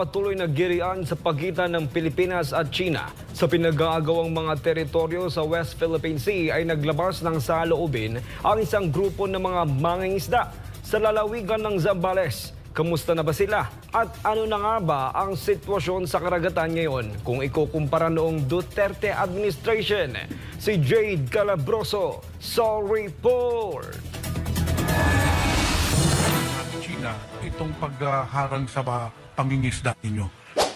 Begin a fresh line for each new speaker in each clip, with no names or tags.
patuloy na girian sa pagitan ng Pilipinas at China sa pinag-aagawang mga teritoryo sa West Philippine Sea ay naglabas ng saloobin ang isang grupo ng mga mangingisda sa lalawigan ng Zambales. Kamusta na ba sila? At ano na nga ba ang sitwasyon sa karagatan ngayon kung ikukumpara noong Duterte administration? Si Jade Calabroso, Sol Report!
China itong pagharang sa pangingisda ninyo?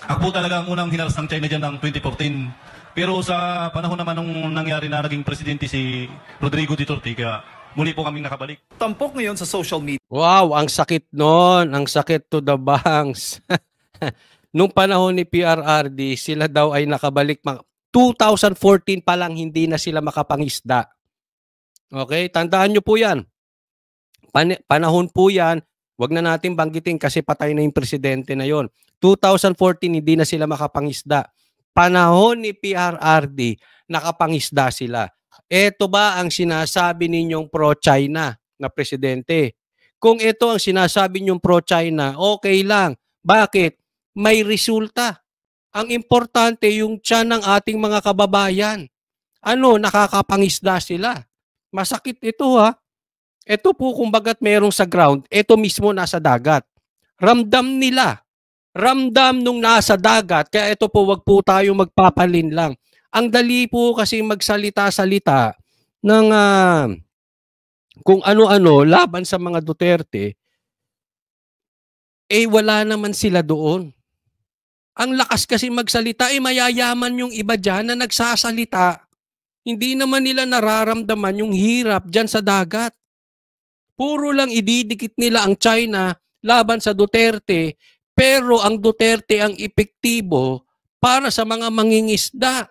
Ako talaga ang unang hinaras ng China dyan ng 2014. Pero sa panahon naman nung nangyari na naging presidente si Rodrigo Duterte, kaya muli po kaming nakabalik.
Tampok ngayon sa social media.
Wow, ang sakit nun. Ang sakit to the banks. Nung panahon ni PRRD, sila daw ay nakabalik. 2014 pa lang hindi na sila makapangisda. Okay, tandaan nyo po yan. Panahon po yan. Wag na natin banggitin kasi patay na yung presidente na yon. 2014 hindi na sila makapangisda. Panahon ni PRRD, nakapangisda sila. Ito ba ang sinasabi ninyong pro-China na presidente? Kung ito ang sinasabi ninyong pro-China, okay lang. Bakit? May resulta. Ang importante yung tiyan ng ating mga kababayan. Ano, nakakapangisda sila. Masakit ito ha. Ito po kumbagat merong sa ground, ito mismo nasa dagat. Ramdam nila. Ramdam nung nasa dagat, kaya ito po wag po tayo magpapalin lang. Ang dali po kasi magsalita-salita ng kung ano-ano laban sa mga Duterte, wala naman sila doon. Ang lakas kasi magsalita, mayayaman yung iba dyan na nagsasalita. Hindi naman nila nararamdaman yung hirap dyan sa dagat. Puro lang ididikit nila ang China laban sa Duterte, pero ang Duterte ang epektibo para sa mga mangingisda.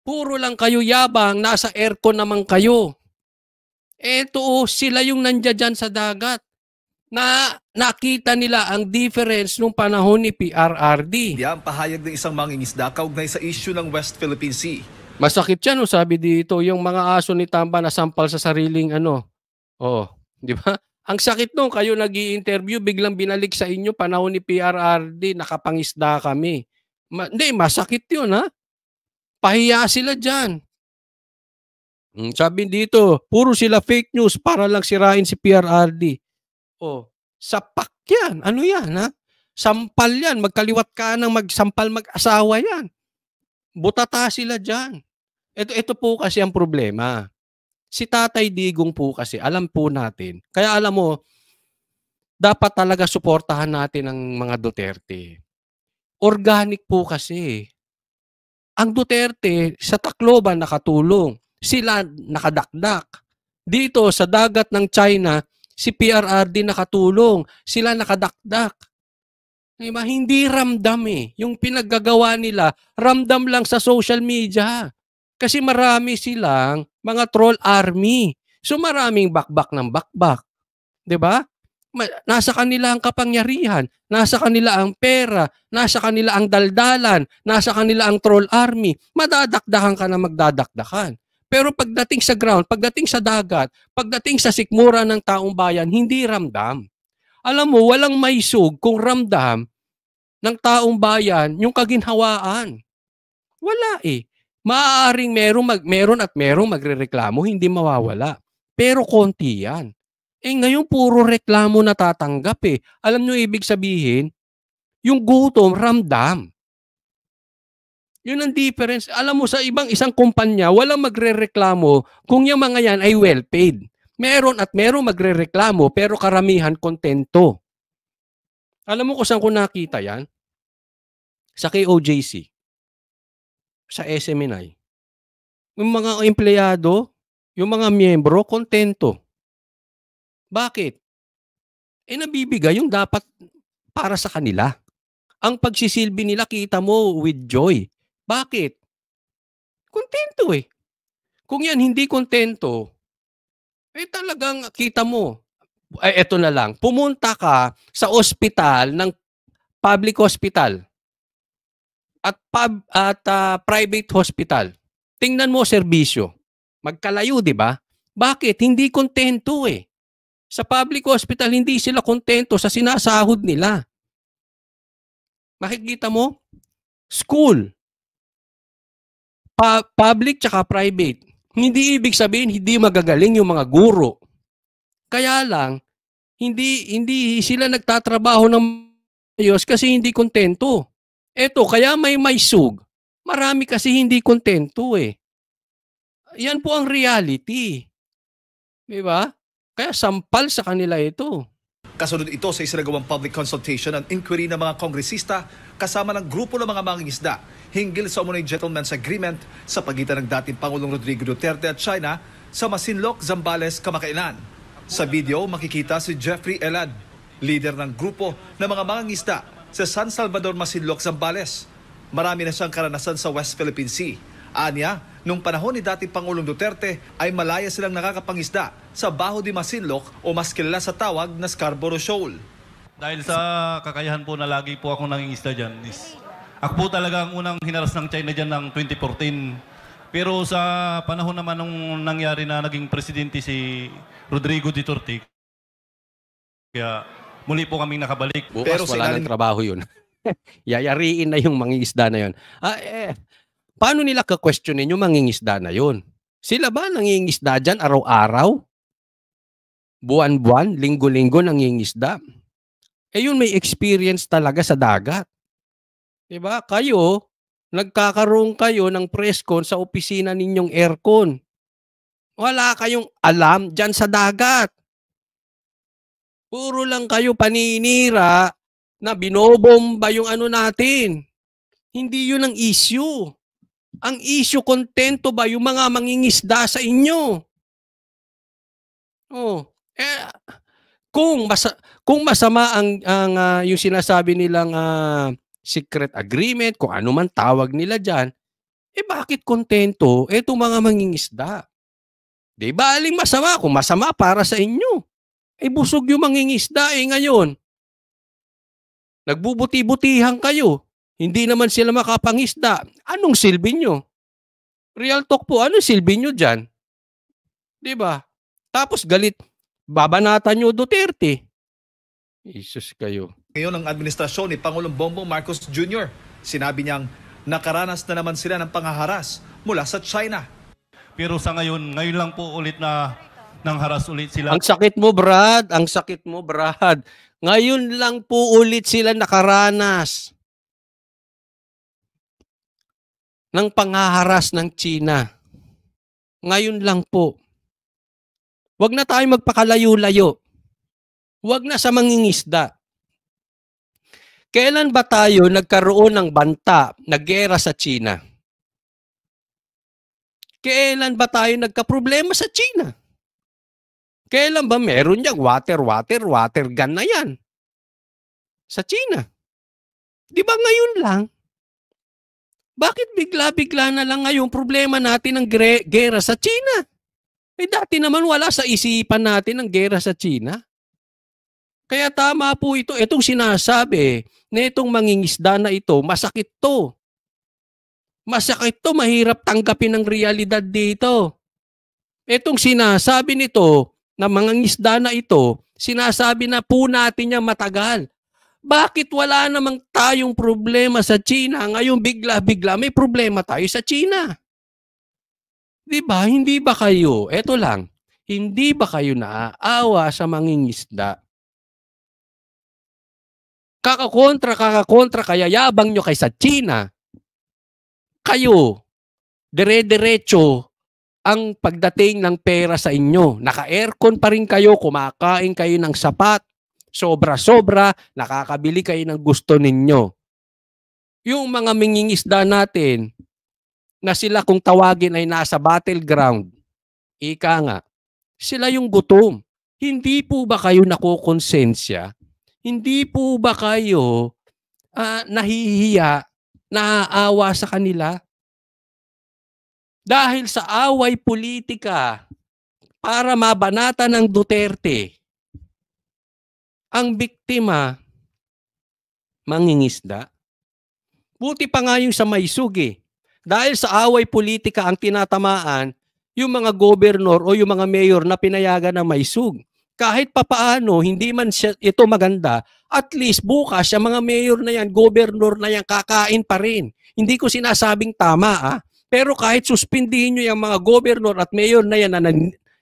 Puro lang kayo yabang, nasa aircon naman kayo. Eto, sila yung nandiyan dyan sa dagat. Nakita nila ang difference nung panahon ni PRRD.
Ang pahayag ng isang mangingisda kaugnay sa issue ng West Philippine Sea.
Masakit yan, no? Sabi dito, yung mga aso ni Tamba na sampal sa sariling Oh, di ba? Ang sakit nung kayo nag-i-interview, biglang binalik sa inyo panahon ni PRRD, nakapangisda kami. Hindi, masakit yun ha. Pahiya sila dyan. Sabi dito, puro sila fake news para lang sirain si PRRD. Oh, sapak yan. Ano yan ha? Sampal yan. Magkaliwat ka ng magsampal mag-asawa yan. Butata sila dyan. Ito po kasi ang problema. Si Tatay Digong po kasi, alam po natin. Kaya alam mo, dapat talaga suportahan natin ang mga Duterte. Organic po kasi. Ang Duterte, sa Tacloban nakatulong. Sila nakadakdak. Dito sa dagat ng China, si PRRD nakatulong. Sila nakadakdak. Diba? Hindi ramdam Yung pinaggagawa nila, ramdam lang sa social media. Kasi marami silang mga troll army. So maraming bakbak ng bakbak. 'Di ba? Nasa kanila ang kapangyarihan, nasa kanila ang pera, nasa kanila ang daldalan, nasa kanila ang troll army. Madadakdakan ka na magdadakdakan. Pero pagdating sa ground, pagdating sa dagat, pagdating sa sikmura ng taong bayan, hindi ramdam. Alam mo, walang maisug kung ramdam ng taong bayan yung kaginhawaan. Wala Maaaring meron at merong magrereklamo, hindi mawawala. Pero konti yan. Ngayon puro reklamo natatanggap Alam nyo ibig sabihin? Yung gutom, ramdam. Yun ang difference. Alam mo sa isang kumpanya, walang magrereklamo kung yung mga yan ay well paid. Meron at merong magrereklamo pero karamihan kontento. Alam mo kung saan ko nakita yan? Sa KOJC. Sa SMNI. Yung mga empleyado, yung mga miyembro, kontento. Bakit? Nabibigay yung dapat para sa kanila. Ang pagsisilbi nila, kita mo with joy. Bakit? Kontento Kung yan hindi kontento, talagang kita mo. Eto na lang, pumunta ka sa ospital ng public hospital at private hospital. Tingnan mo serbisyo. Magkalayo, di ba? Bakit? Hindi kontento Sa public hospital, hindi sila kontento sa sinasahod nila. Makikita mo, school, public tsaka private. Hindi ibig sabihin hindi magagaling yung mga guro. Kaya lang, hindi sila nagtatrabaho ng ayos kasi hindi kontento. Eto, kaya may maisug. Marami kasi hindi kontento eh. Yan po ang reality. Di ba? Kaya sampal sa kanila ito.
Kasunod ito sa isinagawang public consultation and inquiry ng mga kongresista kasama ng grupo ng mga mangingisda hinggil sa umunay gentleman's agreement sa pagitan ng dating Pangulong Rodrigo Duterte at China sa Masinloc, Zambales kamakailan. Sa video, makikita si Jeffrey Elad, leader ng grupo ng mga mangingisda sa San Salvador, Masinloc, Zambales. Marami na siyang karanasan sa West Philippine Sea. Anya, nung panahon ni dating Pangulong Duterte ay malaya silang nakakapangisda sa Baho de Masinloc o mas kilala sa tawag na Scarborough Shoal.
Dahil sa kakayahan po na lagi po ako nangingisda dyan, ako po talaga ang unang hinaras ng China dyan ng 2014. Pero sa panahon naman nung nangyari na naging presidente si Rodrigo Duterte, kaya muli po kaming nakabalik.
Bukas
Pero
wala ng trabaho yun. Yayariin na yung mangingisda na yun. Paano nila ka-questionin yung mangingisda na yun? Sila ba nangingisda dyan araw-araw? Buwan-buwan, linggo-linggo nangingisda? Yun may experience talaga sa dagat. Diba? Kayo, nagkakaroon kayo ng presscon sa opisina ninyong aircon. Wala kayong alam dyan sa dagat. Puro lang kayo paninira na binobomba yung ano natin. Hindi yun ang issue. Ang issue, kontento ba yung mga mangingisda sa inyo? Kung masama ang yung sinasabi nilang secret agreement, kung ano man tawag nila diyan, bakit kontento etong mga mangingisda? Di ba aling masama? Kung masama para sa inyo, busog yung mangingisda ngayon. Nagbubuti-butihan kayo. Hindi naman sila makapangisda. Anong silbi nyo? Real talk po, anong silbi nyo dyan? Diba? Tapos galit, babanatan nyo Duterte. Isus kayo.
Ngayon ang administrasyon ni Pangulong Bongbong Marcos Jr. Sinabi niyang nakaranas na naman sila ng panghaharas mula sa China.
Pero sa ngayon lang po ulit na nang haras ulit sila.
Ang sakit mo, Brad. Ang sakit mo, Brad. Ngayon lang po ulit sila nakaranas ng panghaharas ng China. Ngayon lang po. Huwag na tayo magpakalayo-layo. Huwag na sa mangingisda. Kailan ba tayo nagkaroon ng banta, naggera sa China? Kailan ba tayo nagkaproblema sa China? Kailan ba meron niyang water gun na yan? Sa China. Di ba ngayon lang? Bakit bigla-bigla na lang ngayong problema natin ng gera sa China? Dati naman wala sa isipan natin ang gera sa China. Kaya tama po ito. Itong sinasabi na itong mangingisda na ito, masakit to. Masakit to, mahirap tanggapin ang realidad dito. Itong sinasabi nito na mangingisda na ito, sinasabi na po natin niya matagal. Bakit wala namang tayong problema sa China? Ngayon bigla-bigla may problema tayo sa China. Diba? Hindi ba kayo, eto lang, hindi ba kayo naaawa sa mangingisda? Kakakontra, kaya yabang nyo kay sa China. Kayo, dire-diretso ang pagdating ng pera sa inyo. Naka-aircon pa rin kayo, kumakain kayo ng sapat, sobra-sobra, nakakabili kayo ng gusto ninyo. Yung mga mangingisda natin, na sila kung tawagin ay nasa battleground, ika nga, sila yung gutom. Hindi po ba kayo nakukonsensya? Hindi po ba kayo nahihiya, naaawa sa kanila? Dahil sa away politika para mabanata ng Duterte, ang biktima, mangingisda. Buti pa nga yung sa Maysug. Dahil sa away politika ang tinatamaan yung mga gobernur o yung mga mayor na pinayagan ng Maysug. kahit papaano, hindi man ito maganda, at least bukas, yung mga mayor na yan, governor na yan, kakain pa rin. Hindi ko sinasabing tama, pero kahit suspindihin nyo yung mga governor at mayor na yan na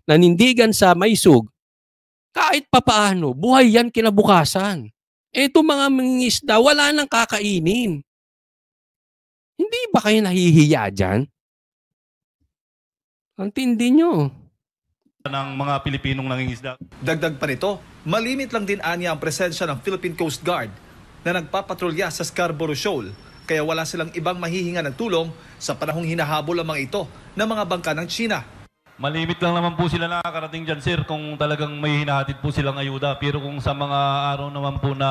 nanindigan sa maisug, kahit papaano, buhay yan kinabukasan. Ito mga mangingisda, wala nang kakainin. Hindi ba kayo nahihiya dyan? Ang tindi nyo.
ng mga Pilipinong nangingisda.
Dagdag pa nito, malimit lang din anya ang presensya ng Philippine Coast Guard na nagpapatrolya sa Scarborough Shoal, kaya wala silang ibang mahihinga ng tulong sa panahong hinahabol ang mga ito ng mga bangka ng China.
Malimit lang naman po sila nakakarating dyan, sir, kung talagang may hinahatid po silang ayuda. Pero kung sa mga araw naman po na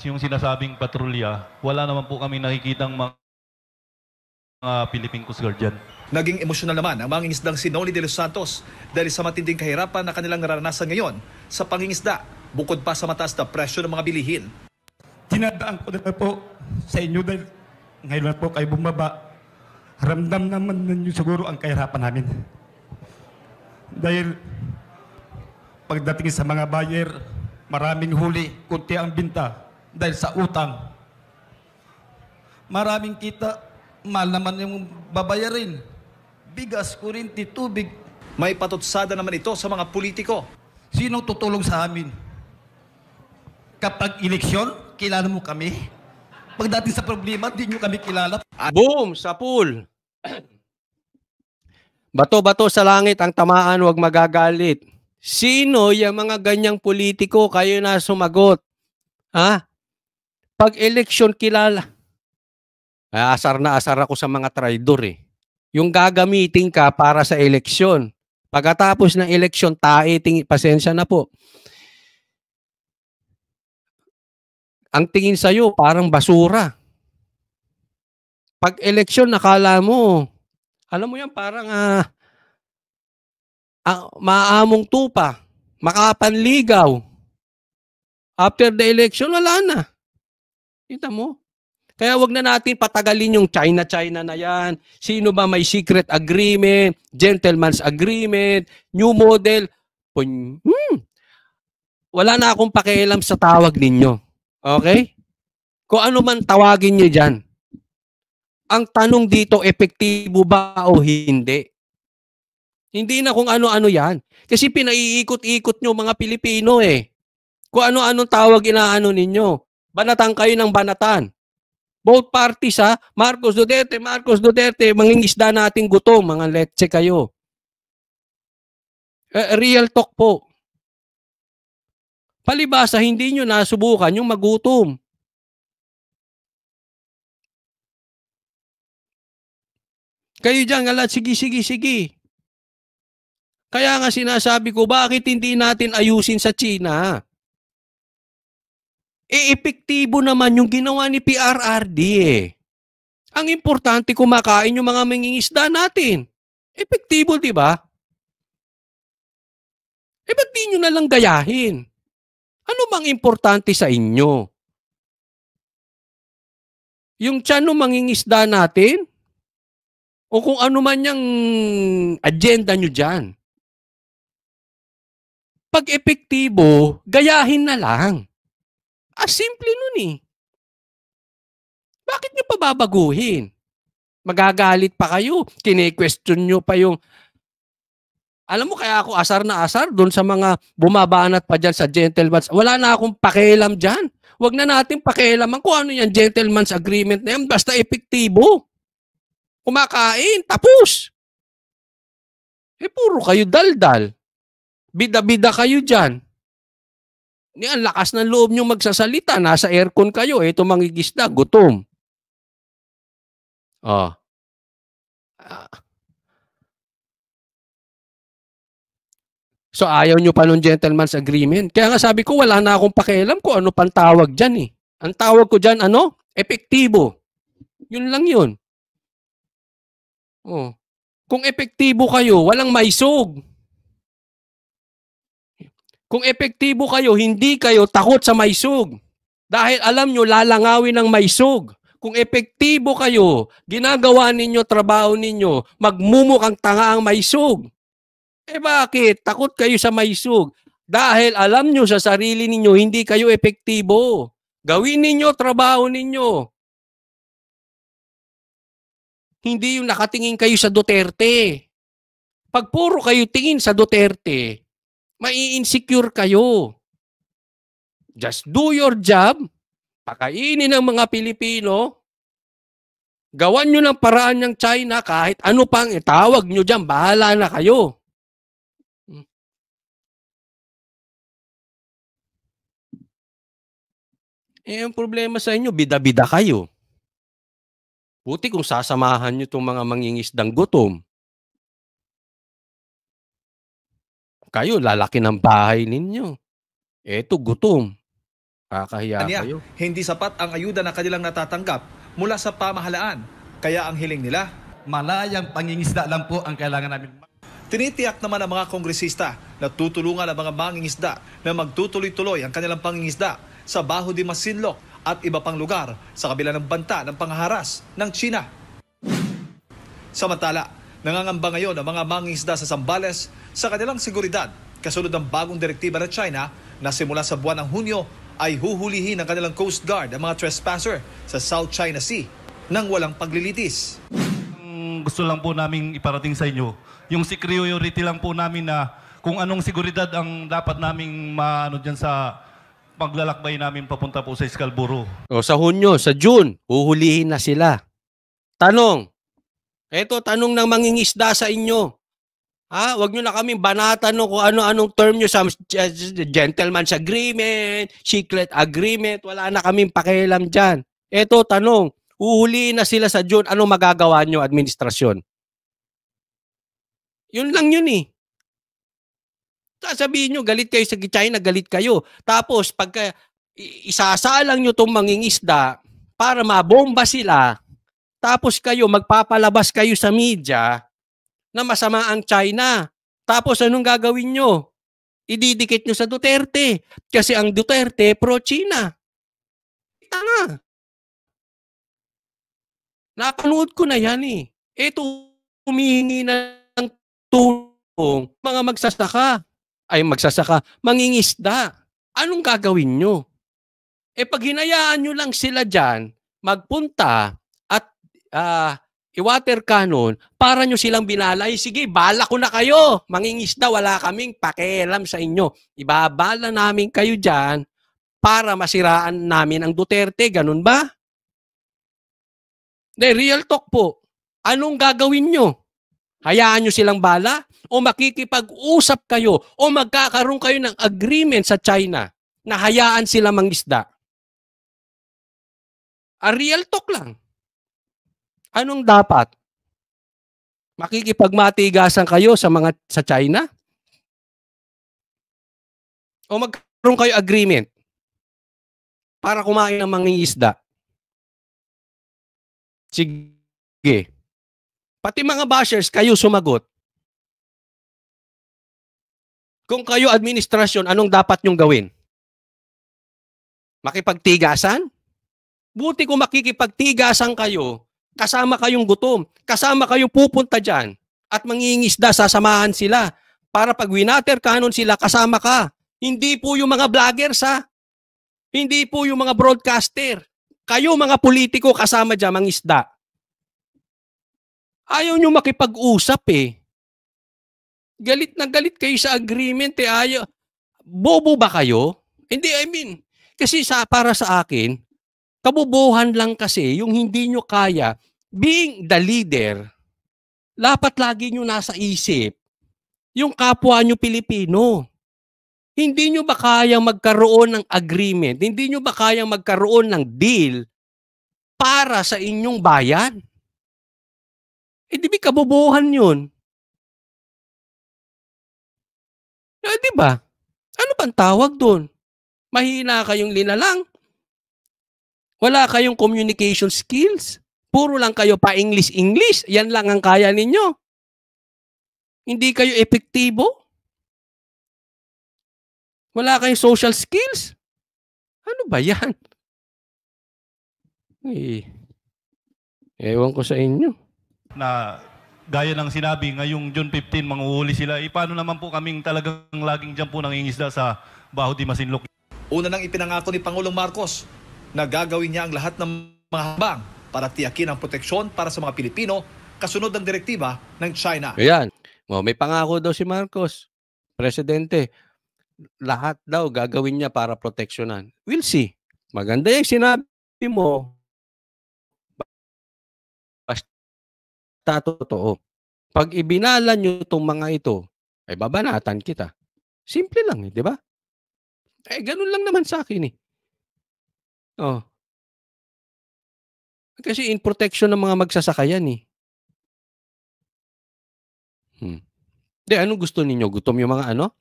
yung sinasabing patrolya, wala naman po kami nakikitang mga Philippine Coast Guard dyan.
Naging emosyonal naman ang mangingisdang si Noli de los Santos dahil sa matinding kahirapan na kanilang naranasan ngayon sa pangingisda, bukod pa sa mataas na presyo ng mga bilihin.
Tinadaan ko na po sa inyo dahil ngayon na po kayo bumaba. Ramdam naman ninyo siguro ang kahirapan namin. Dahil pagdating sa mga buyer, maraming huli, kunti ang binta dahil sa utang. Maraming kita, mahal naman yung babayarin. Bigas, kurinti, tubig.
May patutsada naman ito sa mga politiko.
Sinong tutulong sa amin? Kapag eleksyon, kilala mo kami. Pagdating sa problema, di nyo kami kilala.
Boom! Sa pool. Bato-bato sa langit ang tamaan, huwag magagalit. Sino yung mga ganyang politiko kayo na sumagot? Ha? Pag eleksyon kilala. Asar na asar ako sa mga traidor eh. Yung gagamitin ka para sa eleksyon. Pagkatapos ng eleksyon, pasensya na po. Ang tingin sa'yo, parang basura. Pag eleksyon, nakala mo, alam mo yan, parang maamong tupa, makapanligaw. After the election, wala na. Kita mo? Kaya wag na natin patagalin yung China na yan. Sino ba may secret agreement, gentleman's agreement, new model. Wala na akong pakialam sa tawag ninyo. Okay? Kung ano man tawagin nyo dyan. Ang tanong dito, epektibo ba o hindi? Hindi na kung ano-ano yan. Kasi pinaiikot-ikot nyo mga Pilipino eh. Kung ano-anong tawag inaano ninyo. Banatan kayo ng banatan. Both parties ha, Marcos Duterte, mangingisda nating gutom, mga letse kayo. Real talk po. Palibasa, hindi nyo nasubukan yung magutom. Kayo dyan, sige. Kaya nga sinasabi ko, bakit hindi natin ayusin sa China? Epektibo naman yung ginawa ni PRRD eh. Ang importante kumakain yung mga mangingisda natin. Epektibo, di ba? Ba't di nyo nalang gayahin? Ano bang importante sa inyo? Yung tiyan ng mangingisda natin? O kung ano man yung agenda nyo dyan? Pag epektibo, gayahin na lang. Simple nun eh. Bakit nyo pa babaguhin? Magagalit pa kayo. Kine-question nyo pa yung... Alam mo, kaya ako asar na asar doon sa mga bumabanat pa dyan sa gentleman's. Wala na akong pakialam dyan. Huwag na natin pakialaman kung ano yan, gentleman's agreement na yan. Basta epektibo. Kumakain, tapos. Puro kayo daldal. Bida-bida kayo dyan. Ang lakas ng loob nyo magsasalita. Nasa aircon kayo. Ito mangigisda, gutom. So ayaw nyo pa ng gentleman's agreement. Kaya nga sabi ko, wala na akong pakialam kung ano pang tawag dyan eh. Ang tawag ko dyan, epektibo. Yun lang yun. Kung epektibo kayo, walang maisog. Kung epektibo kayo, hindi kayo takot sa maisog. Dahil alam nyo, lalangawin ng maisog. Kung epektibo kayo, ginagawa ninyo, trabaho ninyo, magmumukhang tanga ang maisog. Bakit? Takot kayo sa maisog. Dahil alam nyo sa sarili ninyo, hindi kayo epektibo. Gawin ninyo, trabaho ninyo. Hindi yung nakatingin kayo sa Duterte. Pag puro kayo tingin sa Duterte, mai-insecure kayo. Just do your job, pakainin ng mga Pilipino, gawan nyo ng paraan ng China, kahit ano pang itawag nyo dyan, bahala na kayo. Ang problema sa inyo, bida-bida kayo. Buti kung sasamahan nyo itong mga mangingisdang gutom. Kayo, lalaki ng bahay ninyo. Eto, gutom. Kakahiya
Anya,
kayo.
hindi sapat ang ayuda na kanilang natatanggap mula sa pamahalaan. Kaya ang hiling nila,
Malayang pangingisda lang po ang kailangan namin.
tinitiyak naman ng mga kongresista na tutulungan ang mga mangingisda na magtutuloy-tuloy ang kanilang pangingisda sa Bajo de Masinloc at iba pang lugar sa kabila ng banta ng panghaharas ng China. Samantala, nangangamba ngayon ang mga mangingisda sa Zambales sa kanilang seguridad kasunod ng bagong direktiba ng China na simula sa buwan ng Hunyo ay huhulihin ng kanilang Coast Guard ang mga trespasser sa South China Sea nang walang paglilitis.
Gusto lang po namin iparating sa inyo, yung security lang po namin na kung anong seguridad ang dapat naming maano dyan sa paglalakbay namin papunta po sa Scarborough.
O sa Hunyo, sa June, huhulihin na sila. Tanong. Eto, tanong ng mangingisda sa inyo. Huwag nyo na kaming banatan kung ano-anong term nyo sa gentleman's agreement, secret agreement, wala na kaming pakialam dyan. Eto, tanong. Uhulihin na sila sa June, ano magagawa nyo, administrasyon? Yun lang yun eh. Sasabihin nyo, galit kayo sa China, galit kayo. Tapos, pagka isasalang nyo itong mangingisda para mabomba sila, tapos kayo, magpapalabas kayo sa media na masama ang China. Tapos, anong gagawin nyo? Ididikit nyo sa Duterte. Kasi ang Duterte, pro-China. Tanga. Napanood ko na yan eh. Ito, humihingi ng tulong mga mangingisda. Anong gagawin nyo? Pag hinayaan nyo lang sila dyan, magpunta at i-water cannon, para nyo silang binalay, sige, bala ko na kayo. Mangingisda, wala kaming pakialam sa inyo. Ibabala namin kayo dyan para masiraan namin ang Duterte. Ganun ba? Real talk po. Anong gagawin nyo? Hayaan nyo silang bala? O makikipag-usap kayo? O magkakaroon kayo ng agreement sa China na hayaan sila mangisda? Real talk lang. Anong dapat? Makikipagmatigasan kayo sa China? O magkaroon kayo agreement para kumain ng mangingisda? Sige. Pati mga bashers, kayo sumagot. Kung kayo administrasyon, anong dapat nyong gawin? Makipagtigasan? Buti kung makikipagtigasan kayo, kasama kayong gutom, kasama kayong pupunta dyan, at mangingisda, sasamahan sila. Para pag winater canon sila, kasama ka. Hindi po yung mga vloggers ha. Hindi po yung mga broadcaster. Kayo mga politiko kasama dyan, mangisda. Ayaw nyo makipag-usap eh. Galit na galit kayo sa agreement eh. Ayaw. Bobo ba kayo? Hindi, kasi para sa akin, kabobohan lang kasi yung hindi nyo kaya, being the leader, dapat lagi nyo nasa isip yung kapwa nyo Pilipino. Hindi nyo ba kayang magkaroon ng agreement? Hindi nyo ba kayang magkaroon ng deal para sa inyong bayan? Di ba kabobohan yun? Di ba? Ano bang tawag doon? Mahina kayong linalang? Wala kayong communication skills? Puro lang kayo pa English. Yan lang ang kaya ninyo. Hindi kayo epektibo? Wala kayong social skills? Ano ba yan? Ewan ko sa inyo.
Na gaya ng sinabi, ngayong June 15, manguhuli sila. Paano naman po kaming talagang laging dyan po nangingisda sa Baho di Masinloc?
Una nang ipinangako ni Pangulong Marcos na gagawin niya ang lahat ng mga habang para tiyakin ang proteksyon para sa mga Pilipino kasunod ng direktiba ng China.
Ayan. May pangako daw si Marcos, Presidente. Lahat daw gagawin niya para proteksyonan. We'll see. Maganda yung sinabi mo. Basta totoo. Pag ibinala nyo itong mga ito, ay babanatan kita. Simple lang, di ba? Ganun lang naman sa akin eh. Oh. Kasi in protection ng mga magsasaka yan eh. Anong gusto ninyo? Gutom yung mga ano?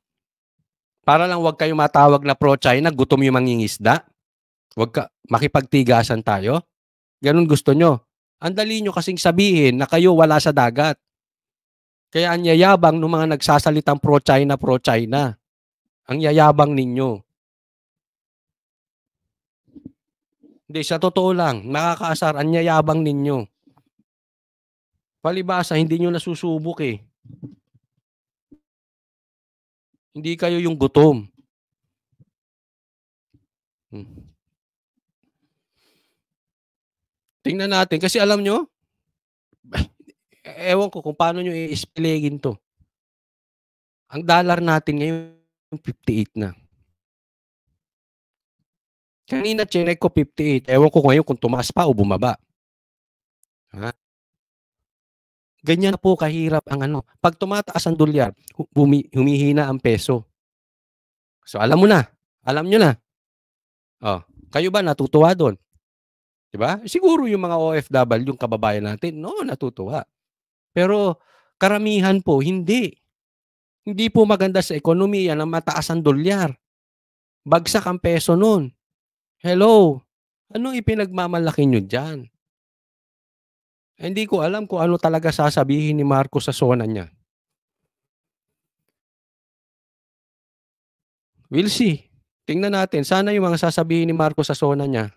Para lang wag kayo matawag na pro-China, gutom yung mangingisda? Makipagtigasan tayo? Ganun gusto nyo? Ang dali nyo kasing sabihin na kayo wala sa dagat. Kaya ang yayabang ng mga nagsasalitang pro-China, pro-China. Ang yayabang ninyo. Hindi, sa totoo lang, nakakaasar, ang yayabang ninyo. Palibasa, hindi nyo nasusubok eh. Hindi kayo yung gutom. Tingnan natin. Kasi alam nyo, ewan ko kung paano nyo i-explain to. Ang dollar natin ngayon, 58 na. Kanina, chinek ko 58. Ewan ko ngayon kung tumaas pa o bumaba. Ha? Ganyan na po kahirap ang ano. Pag tumataas ang dolyar, humihina ang peso. So alam mo na. Alam nyo na. Oh, kayo ba natutuwa doon? Diba? Siguro yung mga OFW, yung kababayan natin, no, natutuwa. Pero karamihan po, hindi. Hindi po maganda sa ekonomiya na mataas ang dolyar. Bagsak ang peso noon. Hello? Anong ipinagmamalaki nyo dyan? Hindi ko alam kung ano talaga sasabihin ni Marcos sa sona niya. We'll see. Tingnan natin. Sana yung mga sasabihin ni Marcos sa sona niya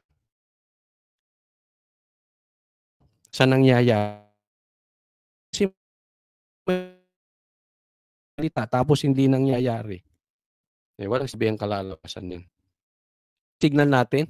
sa nangyayari. Tapos hindi nangyayari. Walang sabihin kalalabasan din. Tignan natin.